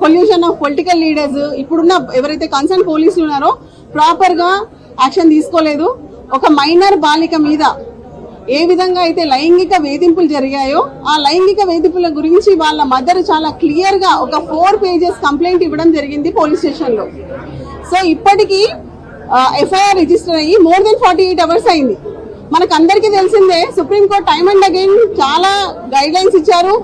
Collusion of political leaders, ఇప్పుడున్న ఎవరైతే concern పోలీసులు ఉన్నారో ప్రాపర్ గా యాక్షన్ తీసుకోలేదు. ఒక మైనర్ బాలిక మీద ఏ విధంగా అయితే లైంగిక వేధింపులు జరిగాయో ఆ లైంగిక వేధింపుల గురించి వాళ్ళ మదర్ చాలా క్లియర్ గా ఒక 4 పేజెస్ కంప్లైంట్ ఇవ్వడం జరిగింది పోలీస్ స్టేషన్ లో. సో ఇప్పటికీ ఎఫ్ఐఆర్ రిజిస్టర్ అయ్యి మోర్ దెన్ 48 అవర్స్ అయింది. మనకు అందరికీ తెలిసిందే, సుప్రీంకోర్టు టైమ్ అండ్ అగైన్ చాలా గైడ్ లైన్స్ ఇచ్చారు,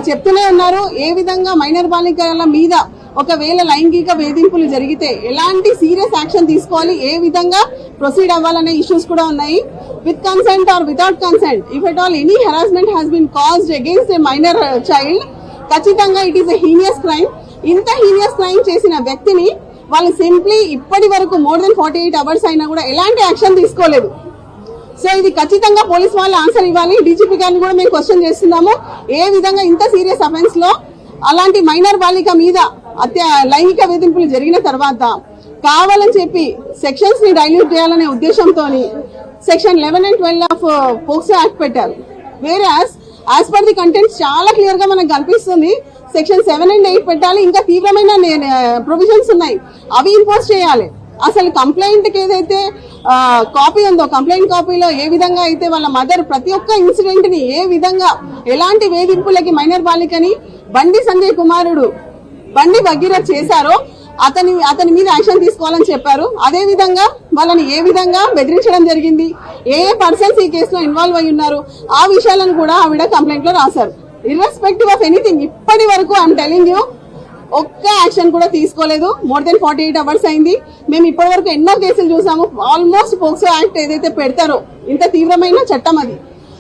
చెప్తూనే ఉన్నారు ఏ విధంగా మైనర్ బాలికల మీద ఒకవేళ లైంగిక వేధింపులు జరిగితే ఎలాంటి సీరియస్ యాక్షన్ తీసుకోవాలి, ఏ విధంగా ప్రొసీడ్ అవ్వాలనే ఇష్యూస్ కూడా ఉన్నాయి. With consent or without consent, if at all any harassment has been caused against a minor child, ఖచ్చితంగా it is a heinous crime. ఇంత హీనియస్ క్రైమ్ చేసిన వ్యక్తిని వాళ్ళు సింప్లీ ఇప్పటి వరకు మోర్ దెన్ 48 అవర్స్ అయినా కూడా ఎలాంటి యాక్షన్ తీసుకోలేదు. సో ఇది ఖచ్చితంగా పోలీస్ వాళ్ళు ఆన్సర్ ఇవ్వాలి. డీజీపీ గారిని కూడా మేము క్వశ్చన్ చేస్తున్నాము, ఏ విధంగా ఇంత సీరియస్ అఫెన్స్ లో అలాంటి మైనర్ బాలిక మీద లైంగిక వేధింపులు జరిగిన తర్వాత కావాలని చెప్పి సెక్షన్స్ ని డైల్యూట్ చేయాలనే ఉద్దేశంతో section 11 and 12 of POCSO act పెట్టారు. వేరే యాజ్ పర్ ది కంటెంట్స్ చాలా క్లియర్ గా మనకు కనిపిస్తుంది సెక్షన్ 7 and 8 పెట్టాలి, ఇంకా తీవ్రమైన ప్రొవిజన్స్ ఉన్నాయి, అవి ఇంపోజ్ చేయాలి. అసలు కంప్లైంట్ కి ఏదైతే కాపీ ఉందో కంప్లైంట్ కాపీలో ఏ విధంగా అయితే వాళ్ళ మదర్ ప్రతి ఒక్క ఇన్సిడెంట్ ని ఏ విధంగా ఎలాంటి వేధింపులకి మైనర్ బాలికని బండి సంజయ్ కుమారుడు బండి భగీరథ్ చేశారో అతని మీద యాక్షన్ తీసుకోవాలని చెప్పారు. అదే విధంగా వాళ్ళని ఏ విధంగా బెదిరించడం జరిగింది, ఏ పర్సన్స్ ఈ కేసులో ఇన్వాల్వ్ అయి ఉన్నారు, ఆ విషయాలను కూడా ఆవిడ కంప్లైంట్ లో రాశారు. ఇర్రెస్పెక్టివ్ ఆఫ్ ఎనీథింగ్ ఇప్పటి వరకు ఐఎమ్ టెలింగ్ యూ ఒక్క యాక్షన్ కూడా తీసుకోలేదు. మోర్ దెన్ 48 అవర్స్ అయింది. మేము ఇప్పటి వరకు ఎన్నో కేసులు చూసాము. ఆల్మోస్ట్ పోక్సో యాక్ట్ ఏదైతే పెడతారో ఇంత తీవ్రమైన చట్టం అది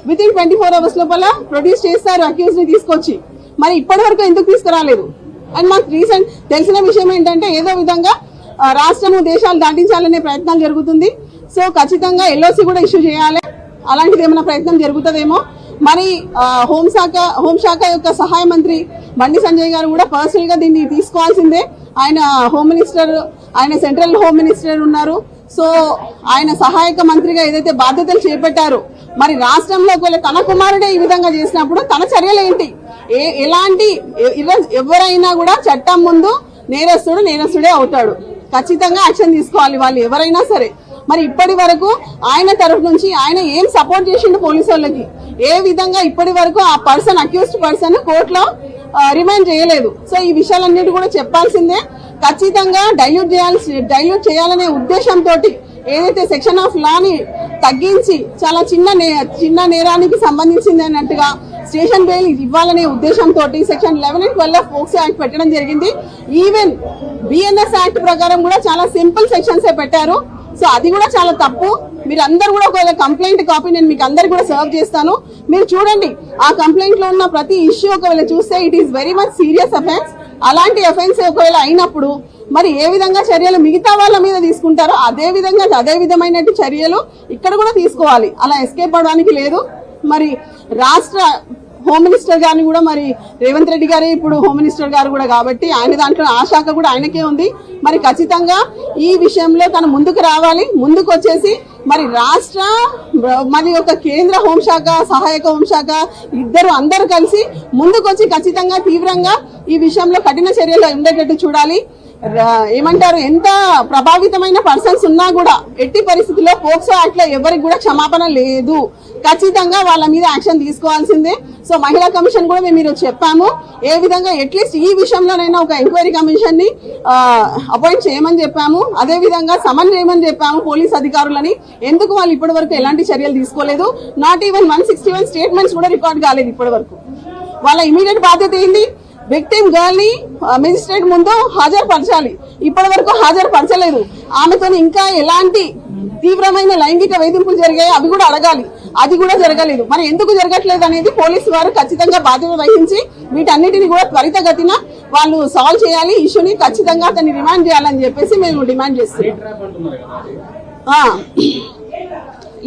విత్ ఇన్ 24 అవర్స్ లోపల ప్రొడ్యూస్ చేస్తారు అక్యూజ్ ని తీసుకొచ్చి. మరి ఇప్పటి వరకు ఎందుకు తీసుకురాలేదు? అండ్ మాకు రీసెంట్ తెలిసిన విషయం ఏంటంటే ఏదో విధంగా రాష్ట్రము దేశాలు దాటించాలనే ప్రయత్నాలు జరుగుతుంది. సో ఖచ్చితంగా ఎల్ఓసి కూడా ఇష్యూ చేయాలి. అలాంటిది ఏమైనా ప్రయత్నం జరుగుతుందేమో. మరి హోంశాఖ యొక్క సహాయ మంత్రి బండి సంజయ్ గారు కూడా పర్సనల్ గా దీన్ని తీసుకోవాల్సిందే. ఆయన హోమ్ మినిస్టర్, ఆయన సెంట్రల్ హోమ్ మినిస్టర్ ఉన్నారు. సో ఆయన సహాయక మంత్రిగా ఏదైతే బాధ్యతలు చేపట్టారో మరి రాష్ట్రంలో ఒకవేళ తన కుమారుడే ఈ విధంగా చేసినప్పుడు తన చర్యలు ఏంటి? ఎలాంటి ఎవరైనా కూడా చట్టం ముందు నేరస్తుడే అవుతాడు. ఖచ్చితంగా యాక్షన్ తీసుకోవాలి వాళ్ళు ఎవరైనా సరే. మరి ఇప్పటి వరకు ఆయన తరఫు నుంచి ఆయన ఏం సపోర్ట్ చేసిండు పోలీసు వాళ్ళకి, ఏ విధంగా ఇప్పటి వరకు ఆ పర్సన్ అక్యూజ్డ్ పర్సన్ కోర్టులో రిమైండ్ చేయలేదు. సో ఈ విషయాలన్నిటి కూడా చెప్పాల్సిందే. ఖచ్చితంగా డైల్యూట్ చేయాలనే ఉద్దేశంతో ఏదైతే సెక్షన్ ఆఫ్ లాని తగ్గించి చాలా చిన్న నేరానికి సంబంధించింది అన్నట్టుగా స్టేషన్ బెయిల్ ఇవ్వాలనే ఉద్దేశంతో section 11 and 12 of POCSO act పెట్టడం జరిగింది. ఈవెన్ బిఎన్ఎస్ యాక్ట్ ప్రకారం కూడా చాలా సింపుల్ సెక్షన్స్ పెట్టారు. సో అది కూడా చాలా తప్పు. మీరు అందరు కూడా ఒకవేళ కంప్లైంట్ కాపీ నేను మీకు అందరు కూడా సర్వ్ చేస్తాను, మీరు చూడండి. ఆ కంప్లైంట్ లో ఉన్న ప్రతి ఇష్యూ ఒకవేళ చూస్తే it is very much serious offence. అలాంటి అఫెన్స్ ఒకవేళ అయినప్పుడు మరి ఏ విధంగా చర్యలు మిగతా వాళ్ళ మీద తీసుకుంటారో అదే విధమైన చర్యలు ఇక్కడ కూడా తీసుకోవాలి. అలా ఎస్కేప్ అవడానికి లేదు. మరి రాష్ట్ర హోమ్ మినిస్టర్ గారిని కూడా మరి రేవంత్ రెడ్డి గారే ఇప్పుడు హోమ్ మినిస్టర్ గారు కూడా కాబట్టి ఆయన దాంట్లో ఆ శాఖ కూడా ఆయనకే ఉంది. మరి ఖచ్చితంగా ఈ విషయంలో తను ముందుకు రావాలి. ముందుకు వచ్చేసి మరి మరి ఒక కేంద్ర హోంశాఖ సహాయక హోంశాఖ అందరూ కలిసి ముందుకు వచ్చి ఖచ్చితంగా తీవ్రంగా ఈ విషయంలో కఠిన చర్యలు ఉండేటట్టు చూడాలి. ఏమంటారు, ఎంత ప్రభావితమైన పర్సన్స్ ఉన్నా కూడా ఎట్టి పరిస్థితుల్లో పోక్సో యాక్ట్ లో ఎవరికి కూడా క్షమాపణ లేదు. ఖచ్చితంగా వాళ్ళ మీద యాక్షన్ తీసుకోవాల్సిందే. సో మహిళా కమిషన్ కూడా మేము ఈరోజు చెప్పాము, ఏ విధంగా అట్లీస్ట్ ఈ విషయంలోనైనా ఒక ఎంక్వైరీ కమిషన్ ని అపాయింట్ చేయమని చెప్పాము. అదే విధంగా సమన్ చేయమని చెప్పాము పోలీస్ అధికారులని. ఎందుకు వాళ్ళు ఇప్పటి వరకు ఎలాంటి చర్యలు తీసుకోలేదు? నాట్ ఈవెన్ 161 స్టేట్మెంట్స్ కూడా రికార్డ్ కాలేదు ఇప్పటి వరకు. వాళ్ళ ఇమీడియట్ బాధ్యత ఏంటి? విక్టిమ్ గర్ల్ ని మెజిస్ట్రేట్ ముందు హాజరుపరచాలి. ఇప్పటి వరకు హాజరుపరచలేదు. ఆమెతో ఇంకా ఎలాంటి తీవ్రమైన లైంగిక వేధింపులు జరిగాయి అవి కూడా అడగాలి. అది కూడా జరగలేదు. మరి ఎందుకు జరగట్లేదు అనేది పోలీసు వారు ఖచ్చితంగా బాధ్యత వహించి వీటన్నిటిని కూడా త్వరితగతిన వాళ్ళు సాల్వ్ చేయాలి. ఇష్యూని ఖచ్చితంగా అతన్ని రిమాండ్ చేయాలని చెప్పేసి మేము డిమాండ్ చేస్తున్నాం.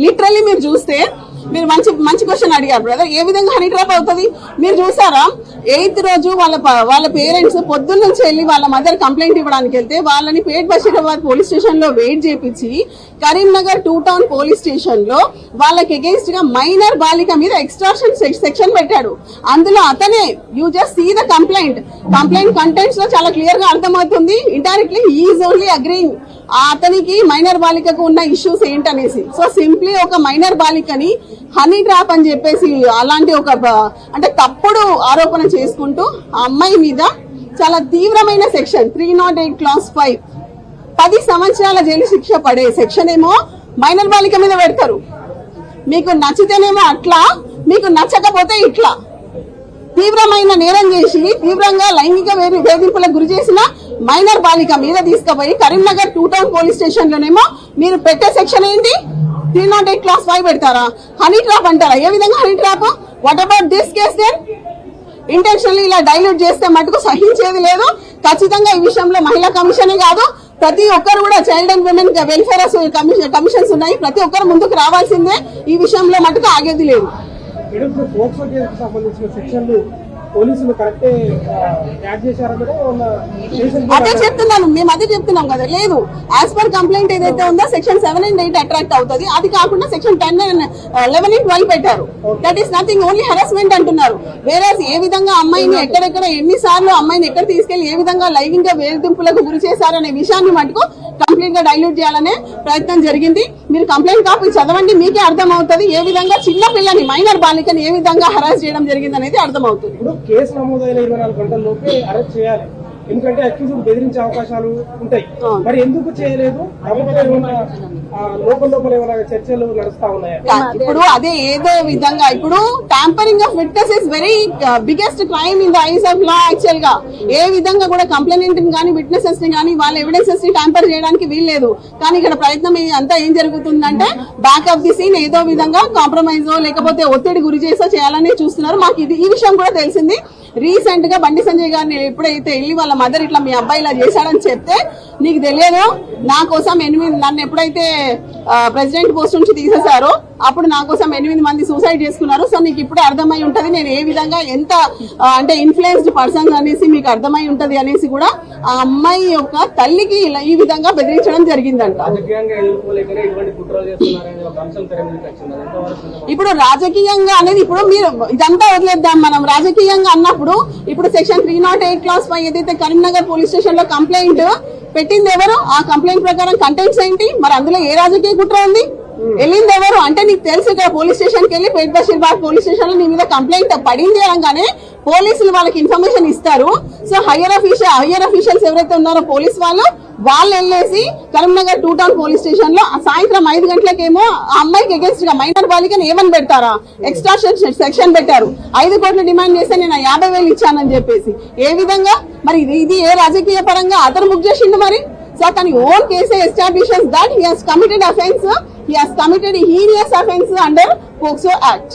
లిటరల్లీ మీరు చూస్తే మీరు మంచి క్వశ్చన్ అడిగారు బ్రదర్. ఏ విధంగా హనీ ట్రాప్ అవుతుంది మీరు చూసారా? 8th రోజు వాళ్ళ పేరెంట్స్ పొద్దున్న నుంచి వెళ్ళి వాళ్ళ మదర్ కంప్లైంట్ ఇవ్వడానికి వెళ్తే వాళ్ళని పేట్ బషీరాబాద్ పోలీస్ స్టేషన్ లో వెయిట్ చేపించి కరీంనగర్ 2 టౌన్ పోలీస్ స్టేషన్ లో వాళ్ళకి అగేన్స్ట్ గా మైనర్ బాలిక మీద ఎక్స్ట్రాక్షన్ సెక్షన్ పెట్టాడు. అందులో అతనే you just see the complaint contents లో చాలా క్లియర్ గా అర్థమవుతుంది. ఇండైరెక్ట్లీ ఈజ్ ఓన్లీ అగ్రీయింగ్ అతనికి మైనర్ బాలికకు ఉన్న ఇష్యూస్ ఏంటనేసి. సో సింప్లీ ఒక మైనర్ బాలికని హనీ ట్రాప్ అని చెప్పేసి అలాంటి ఒక అంటే తప్పుడు ఆరోపణ చేసుకుంటూ ఆ అమ్మాయి మీద చాలా తీవ్రమైన సెక్షన్ 308 క్లాస్ 5 10 సంవత్సరాల జైలు శిక్ష పడే సెక్షన్ ఏమో మైనర్ బాలిక మీద పెడతారు. మీకు నచ్చితేనేమో అట్లా, మీకు నచ్చకపోతే ఇట్లా తీవ్రమైన నేరం చేసి తీవ్రంగా లైంగిక వేధింపులకు గురి చేసిన మైనర్ బాలిక మీద తీసుకుపోయి కరీంనగర్ 2 టౌన్ పోలీస్ స్టేషన్ లోనేమో మీరు పెట్టే సెక్షన్ ఏంటి 308 క్లాస్ 5 పెడతారా? హనీ ట్రాప్ అంటారా? ఏ విధంగా honey trap? What about this case then? Intentionally ఇలా డైల్యూట్ చేస్తే మటుకు సహించేది లేదు. ఖచ్చితంగా ఈ విషయంలో మహిళా కమిషనే కాదు, ప్రతి ఒక్కరు కూడా child and women welfare commissions ఉన్నాయి, ప్రతి ఒక్కరు ముందుకు రావాల్సిందే. ఈ విషయంలో మటుకు ఆగేది లేదు. పోలీసులు కరెక్టే యాడ్ చేశారా? అదే చెప్తున్నాను, మేము అదే చెప్తున్నాం కదా. లేదు, యాజ్ పర్ కంప్లైంట్ ఏదైతే ఉందో సెక్షన్ 7 and 8 అట్రాక్ట్ అవుతుంది. అది కాకుండా సెక్షన్ 10 and 11 and 12 పెట్టారు. That is nothing, only harassment అంటున్నారు. వేరే ఏ విధంగా అమ్మాయిని ఎక్కడెక్కడ ఎన్నిసార్లు అమ్మాయిని ఎక్కడ తీసుకెళ్లి ఏ విధంగా లైంగిక వేధింపులకు గురి చేశారనే విషయాన్ని మటుకు కంప్లీట్ గా డైల్యూట్ చేయాలనే ప్రయత్నం జరిగింది. మీరు కంప్లైంట్ కాపీ చదవండి, మీకే అర్థం అవుతుంది ఏ విధంగా చిన్న పిల్లని మైనర్ బాలికని ఏ విధంగా హరాస్ చేయడం జరిగింది అనేది అర్థమవుతుంది. కేసు నమోదైన 24 గంటల లోపే అరెస్ట్ చేయాలి, ఎందుకంటే అక్యూజ్డ్ బెదిరించే అవకాశాలు ఉంటాయి. మరి ఎందుకు చేయలేదు? లోపల ఏమైనా చర్చలు నడుస్తా ఉన్నాయా? ఇప్పుడు అదే ఏదో విధంగా ఇప్పుడు tampering of witness is very biggest crime in the eyes of law. Actual గా ఏ విధంగా కూడా కంప్లైంట్ ని కానీ విట్నెసెస్ ని కానీ వాళ్ళ ఎవిడెన్సెస్ ని ట్యాంపర్ చేయడానికి వీల్లేదు. కానీ ఇక్కడ ప్రయత్నం అంతా ఏం జరుగుతుందంటే బ్యాక్ ఆఫ్ ది సీన్ ఏదో విధంగా కాంప్రమైజ్ లేకపోతే ఒత్తిడి గురి చేసో చేయాలని చూస్తున్నారు. మాకు ఈ విషయం కూడా తెలిసింది. రీసెంట్ గా బండి సంజయ్ గారిని ఎప్పుడైతే వెళ్ళి వాళ్ళ మదర్ ఇట్లా మీ అబ్బాయి ఇలా చేశాడని చెప్తే, నీకు తెలియదు నా కోసం నన్ను ఎప్పుడైతే ప్రెసిడెంట్ పోస్ట్ నుంచి తీసేశారో అప్పుడు నా కోసం 8 మంది సూసైడ్ చేసుకున్నారు. సో నీకు ఇప్పుడు అర్థమై ఉంటది నేను ఏ విధంగా ఎంత అంటే ఇన్ఫ్లుయెన్స్డ్ పర్సన్ అనేసి మీకు అర్థమై ఉంటది అనేసి కూడా ఆ అమ్మాయి యొక్క తల్లికి ఈ విధంగా బెదిరించడం జరిగిందంట. ఇప్పుడు రాజకీయంగా అనేది ఇప్పుడు మీరు ఇదంతా వదిలేద్దాం. మనం రాజకీయంగా అన్నప్పుడు ఇప్పుడు సెక్షన్ 308 క్లాస్ 5 ఏదైతే కరీంనగర్ పోలీస్ స్టేషన్ లో కంప్లైంట్ పెట్టింది ఎవరు? ఆ కంప్లైంట్ ప్రకారం కంటెంట్స్ ఏంటి? మరి అందులో ఏ రాజకీయ కుట్ర ఉంది? వెళ్ళింది ఎవరు అంటే నీకు తెలుసు. ఇక్కడ పోలీస్ స్టేషన్ కి వెళ్ళి పేట్ బషీరాబాద్ పోలీస్ స్టేషన్ లో నీ మీద కంప్లైంట్ పడింది అనగానే పోలీసులు వాళ్ళకి ఇన్ఫర్మేషన్ ఇస్తారు. సో హయ్యర్ అఫీషియల్స్ ఎవరైతే ఉన్నారో పోలీస్ వాళ్ళు వెళ్ళేసి కరీంనగర్ 2 టౌన్ పోలీస్ స్టేషన్ లో సాయంత్రం 5 గంటలకేమో ఆ అమ్మాయికి అగేన్స్ట్ గా మైనర్ బాలికని ఏమని పెడతారా? ఎక్స్ట్రాక్షన్ సెక్షన్ పెట్టారు. 5 కోట్లు డిమాండ్ చేస్తే నేను 50,000 ఇచ్చానని చెప్పేసి. ఏ విధంగా మరి ఇది ఏ రాజకీయ పరంగా అతను బుక్ చేసిండు మరి? సో అతని own case establishes that he has committed offence, he has committed a heinous offence under POCSO Act.